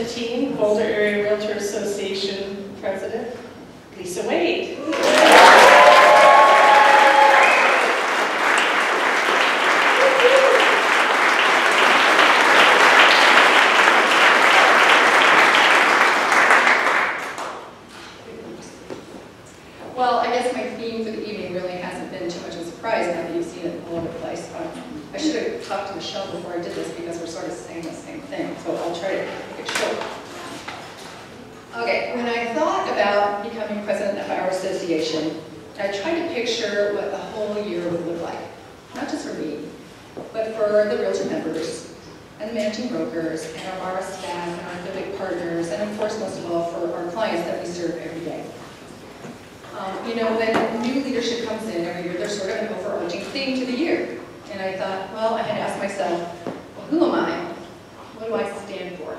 team, Boulder Area Realtor Association President, Lisa Wade. Well, I guess my theme for the evening really hasn't been too much of a surprise now that you've seen it all over the place. I should have talked to Michelle before I did this because we're sort of saying the same thing, so I'll try to make it short. Okay, when I thought about becoming president of our association, I tried to picture what the whole year would look like. Not just for me, but for the realtor members, and the managing brokers, and our BARA staff, and our affiliate partners, and of course, most of all, for our clients that we serve every day. You know, when new leadership comes in every year, there's sort of an overarching theme to the year. And I thought, well, I had to ask myself, well, who am I? What do I stand for?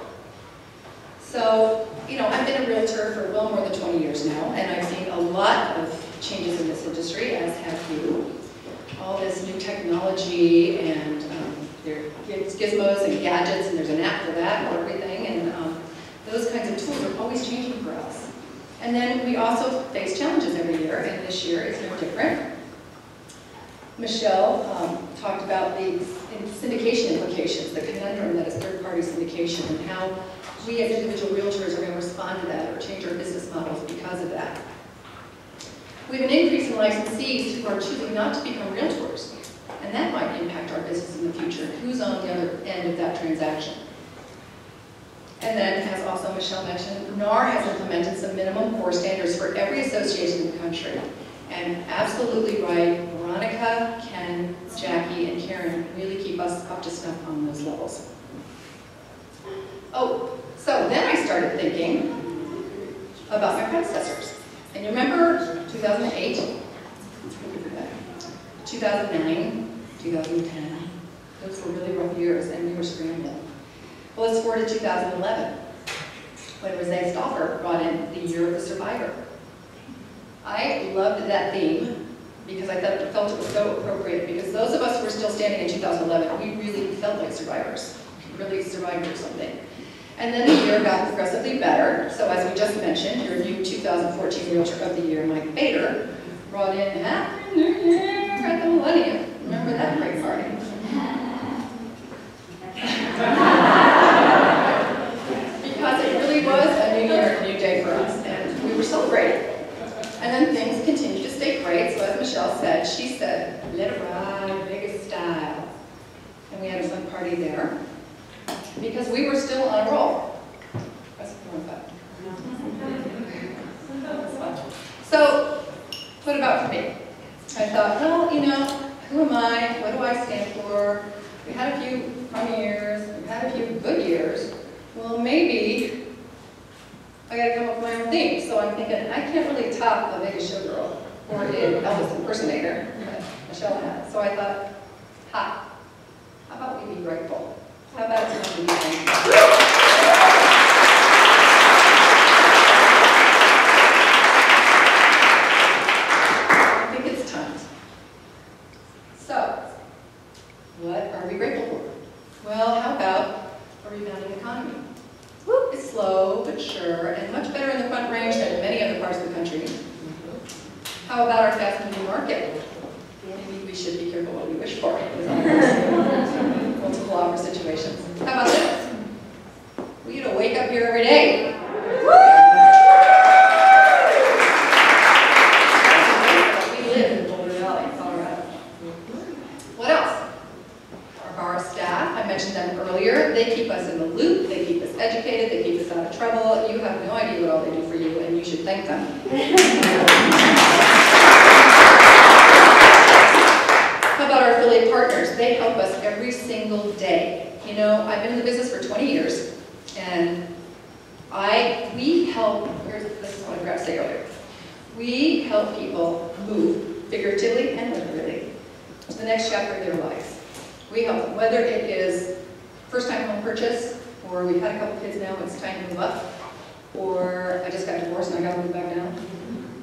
So, you know, I've been a realtor for well more than 20 years now, and I've seen a lot of changes in this industry, as have you. All this new technology, and there are gizmos and gadgets, and there's an app for that and everything, and those kinds of tools are always changing for us. And then we also face challenges every year, and this year is no different. Michelle talked about the syndication implications, the conundrum that is third-party syndication, and how we as individual realtors are going to respond to that or change our business models because of that. We have an increase in licensees who are choosing not to become realtors, and that might impact our business in the future. Who's on the other end of that transaction? And then, as also Michelle mentioned, NAR has implemented some minimum core standards for every association in the country. And absolutely right, Veronica, Ken, Jackie, and Karen really keep us up to snuff on those levels. Oh, so then I started thinking about my predecessors. And you remember 2008, 2009, 2010, those were really rough years, and we were scrambling. Well, let's forward to 2011, when Renee Stauffer brought in the Year of the Survivor. I loved that theme because I felt it was so appropriate, because those of us who were still standing in 2011, we really felt like survivors. We really survived or something. And then the year got progressively better. So as we just mentioned, your new 2014 Realtor of the Year, Mike Bader, brought in Happy New Year at the Millennium. Remember that great party? Because it really was a new year, a new day for us, and we were celebrating. And then things continued to stay great, so as Michelle said, she said, let it ride, Vegas style. And we had a fun party there, because we were still on a roll. That's more fun. So, what about for me? I thought, well, you know, who am I? What do I stand for? We had a few funny years, we had a few good years. Well, maybe I gotta come up with my own theme. So I'm thinking, I can't really top a Vegas showgirl or an Elvis impersonator that Michelle had. So I thought, ha, how about we be grateful? How about it's time to be thankful? I think it's time. So, what are we grateful for? Well, how about a rebounding economy? It's slow, but sure, and much better in the Front Range than in many other parts of the country. How about our fast-moving market? Maybe we should be careful what we wish for with multiple offer situations. How about this? We get to wake up here every day. We live in Boulder Valley, Colorado. What else? Our BARA staff, I mentioned them earlier, they keep us in the loop, they keep us educated, they keep us out of trouble. You have no idea what all they do for you, and you should thank them. How about our affiliate partners? They help us every single day. You know, I've been in the business for 20 years, and we help, this is what I forgot to say earlier. We help people move, figuratively and literally, to the next chapter of their lives. We help them, whether it is first-time home purchase, or we've had a couple kids now, it's time to move up, or I just got divorced and I got to move back down,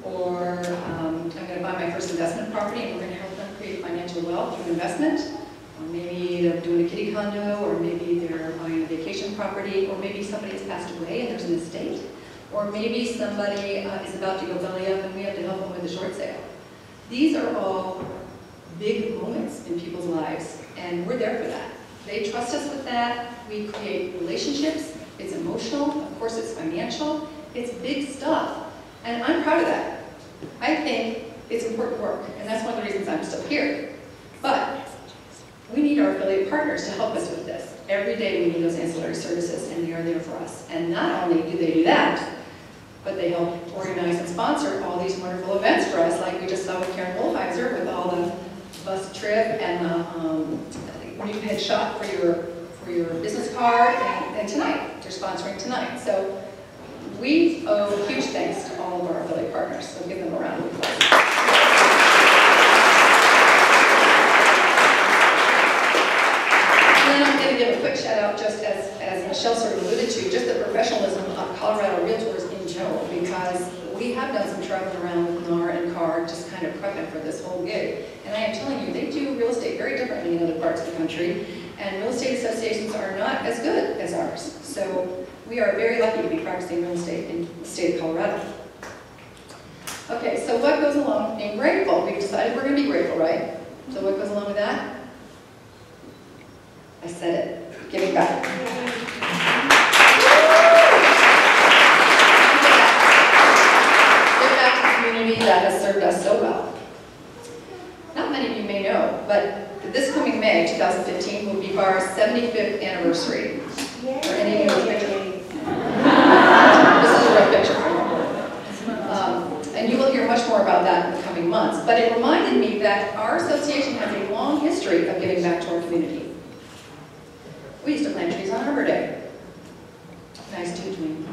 or I'm going to buy my first investment property and we're going to help them create financial wealth through investment, Or maybe they're doing a kiddie condo, or maybe they're buying a vacation property, or maybe somebody has passed away and there's an estate, or maybe somebody is about to go belly up and we have to help them with the short sale. These are all big moments in people's lives, and we're there for that. They trust us with that. We create relationships. It's emotional. Of course, it's financial. It's big stuff. And I'm proud of that. I think it's important work, and that's one of the reasons I'm still here. But we need our affiliate partners to help us with this. Every day we need those ancillary services, and they are there for us. And not only do they do that, but they help organize and sponsor all these wonderful events for us, like we just saw with Karen Wolfheiser with all the bus trip and the new headshot for your business card, and tonight, they're sponsoring tonight. So we owe huge thanks to all of our affiliate partners, so give them a round of applause. And then I'm going to give a quick shout out, just as Michelle sort of alluded to, just the professionalism of Colorado Realtors in general, because we have done some traveling around with NAR and CAR, just kind of prepping for this whole gig. And I am telling you, they do real estate very differently in other parts of the country, and real estate associations are not as good as ours. So we are very lucky to be practicing real estate in the state of Colorado. Okay, so what goes along with being grateful? We've decided we're going to be grateful, right? So what goes along with that? I said it. Giving back. Give back to the community that has served us so well. Not many of you may know, but this coming May, 2015, will be BARA's 75th anniversary. For any of you with picture. This is a real picture for you. And you will hear much more about that in the coming months. But it reminded me that our association has a long history of giving back to our community. We used to plant trees on Arbor Day. Nice too, Dwayne.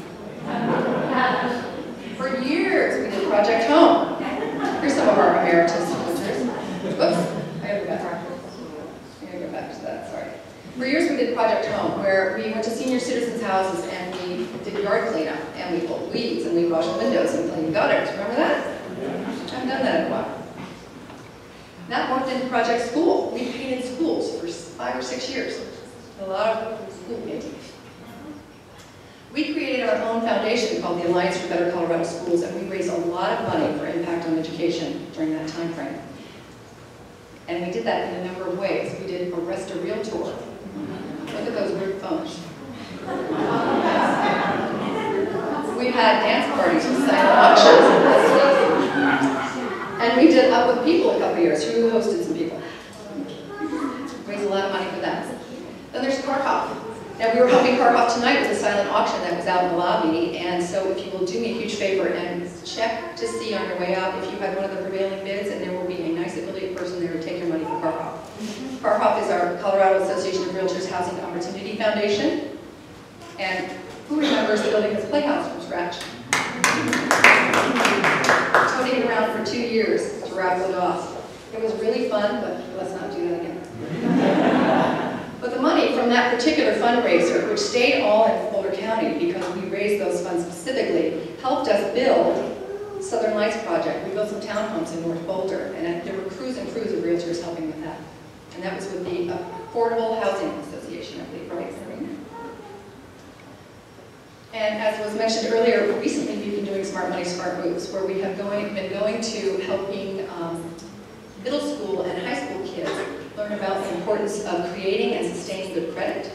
For years, we did Project Home. Here's some of our emeritus visitors. Whoops, I gotta go back to that, sorry. For years, we did Project Home, where we went to senior citizens' houses and we did yard cleanup, and we pulled weeds, and we washed windows and cleaned gutters. Remember that? I haven't done that in a while. That morphed into Project School. We painted schools for 5 or 6 years. A lot of school painting. We created our own foundation called the Alliance for Better Colorado Schools, and we raised a lot of money for impact on education during that time frame. And we did that in a number of ways. We did Arrest a Realtor. Look at those weird phones. We had dance parties with silent auctions. And we did Up With People a couple years. Who hosted some people? Raised a lot of money for that. Then there's Car Hop. Now we were helping Car Hop tonight with a silent auction that was out in the lobby, and so if you will do me a huge favor and check to see on your way out if you had one of the prevailing bids, and there will be a nice affiliate person there to take your money for Car Hop. Car Hop is our Colorado Association of Realtors Housing Opportunity Foundation, and who remembers building this playhouse from scratch? Toting it around for 2 years to raffle it off. It was really fun, but let's not do that again. But the money from that particular fundraiser, which stayed all in Boulder County because we raised those funds specifically, helped us build Southern Lights Project. We built some townhomes in North Boulder, and there were crews and crews of realtors helping with that. And that was with the Affordable Housing Association, I believe, right? And as was mentioned earlier, recently we've been doing Smart Money, Smart Moves, where we have been going to helping middle school and high school kids learn about the importance of creating and sustaining good credit,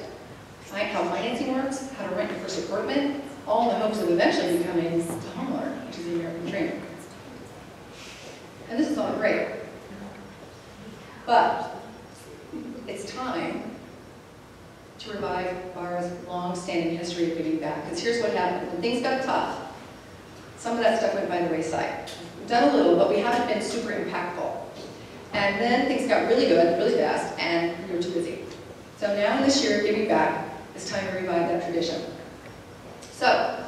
how financing works, how to rent your first apartment, all in the hopes of eventually becoming a homeowner, which is the American dream. And this is all great. But it's time to revive BARA's long-standing history of giving back. Because here's what happened. When things got tough, some of that stuff went by the wayside. We've done a little, but we haven't been super impactful. And then things got really good, really fast, and we were too busy. So now in this year of giving back, it's time to revive that tradition. So,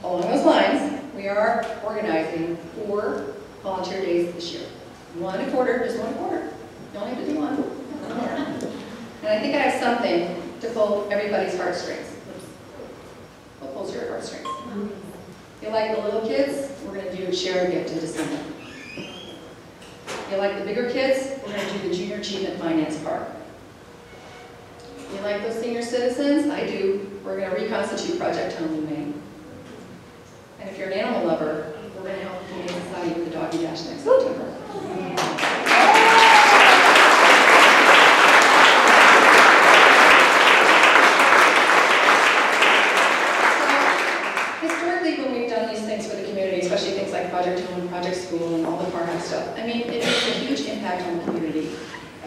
along those lines, we are organizing 4 volunteer days this year. 1 a quarter, just 1 a quarter. You only have to do 1. And I think I have something to pull everybody's heartstrings. What pulls your heartstrings? You like the little kids? We're going to do share a gift in December. You like the bigger kids? We're going to do the Junior Achievement Finance part. You like those senior citizens? I do. We're going to reconstitute Project Home in Maine. And if you're an animal lover, we're going to help the Humane Society with the Doggy Dash next September. Especially things like Project Home and Project School and all the farmhouse stuff. I mean, it makes a huge impact on the community.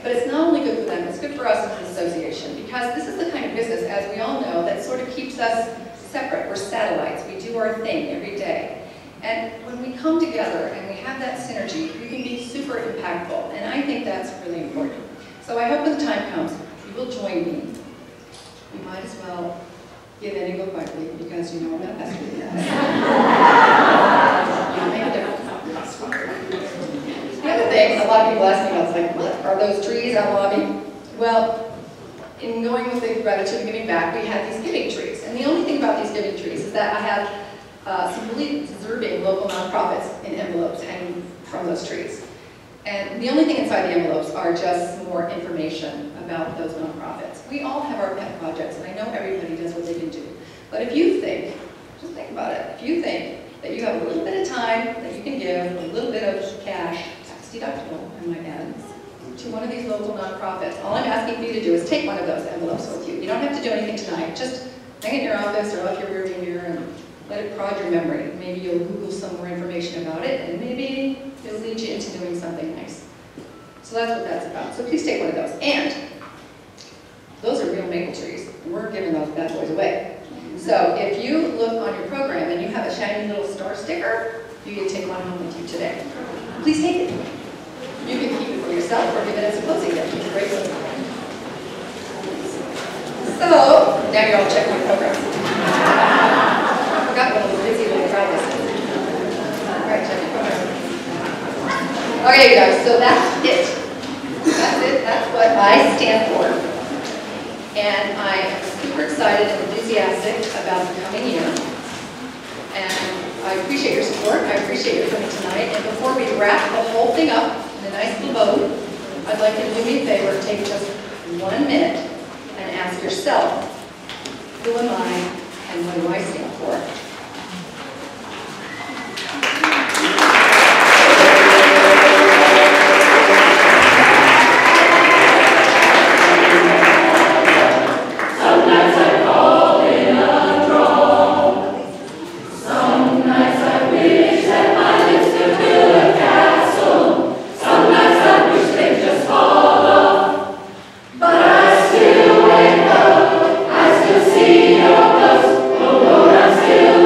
But it's not only good for them, it's good for us as an association, because this is the kind of business, as we all know, that sort of keeps us separate. We're satellites. We do our thing every day. And when we come together and we have that synergy, we can be super impactful. And I think that's really important. So I hope when the time comes, you will join me. You might as well get in and go quietly, because you know I'm not best with that. The other thing, a lot of people ask me about, it's like, what are those trees out lobby? Well, in going with the gratitude and giving back, we had these giving trees. And the only thing about these giving trees is that I have some really deserving local nonprofits in envelopes hanging from those trees. And the only thing inside the envelopes are just more information about those nonprofits. We all have our pet projects, and I know everybody does what they can do. But if you think, just think about it, if you think that you have a little bit of time that you can give, a little bit of cash, tax deductible, I might add, to one of these local nonprofits, all I'm asking for you to do is take one of those envelopes with you. You don't have to do anything tonight. Just hang it in your office or off your rearview mirror and let it prod your memory. Maybe you'll Google some more information about it, and maybe it'll lead you into doing something nice. So that's what that's about. So please take one of those. And those are real maple trees. We're giving those bad boys away. So if you look on your program and you have a shiny little star sticker, you can take one home with you today. Please take it. You can keep it for yourself or give it as a closing gift. It's a great one. So now you're all checking your program. I forgot what a little busy little crowd this is. All right, check your program. Okay, you guys, so that's it. That's it. That's what I stand for. And I am super excited and enthusiastic about the coming year. And I appreciate your support. I appreciate your coming tonight. And before we wrap the whole thing up in a nice little bow, I'd like you to do me a favor, take just 1 minute and ask yourself, who am I and what do I stand for? Still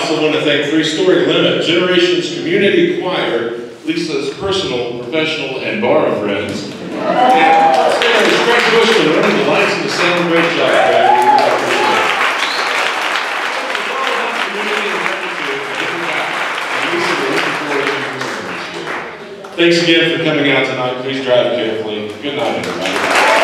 also want to thank Three Story Limit, Generations Community Choir, Lisa's personal, professional, and BARA friends. And Senator Craig Bushman running the lights and the sound. Great job, Craig. Thanks again for coming out tonight. Please drive carefully. Good night, everybody.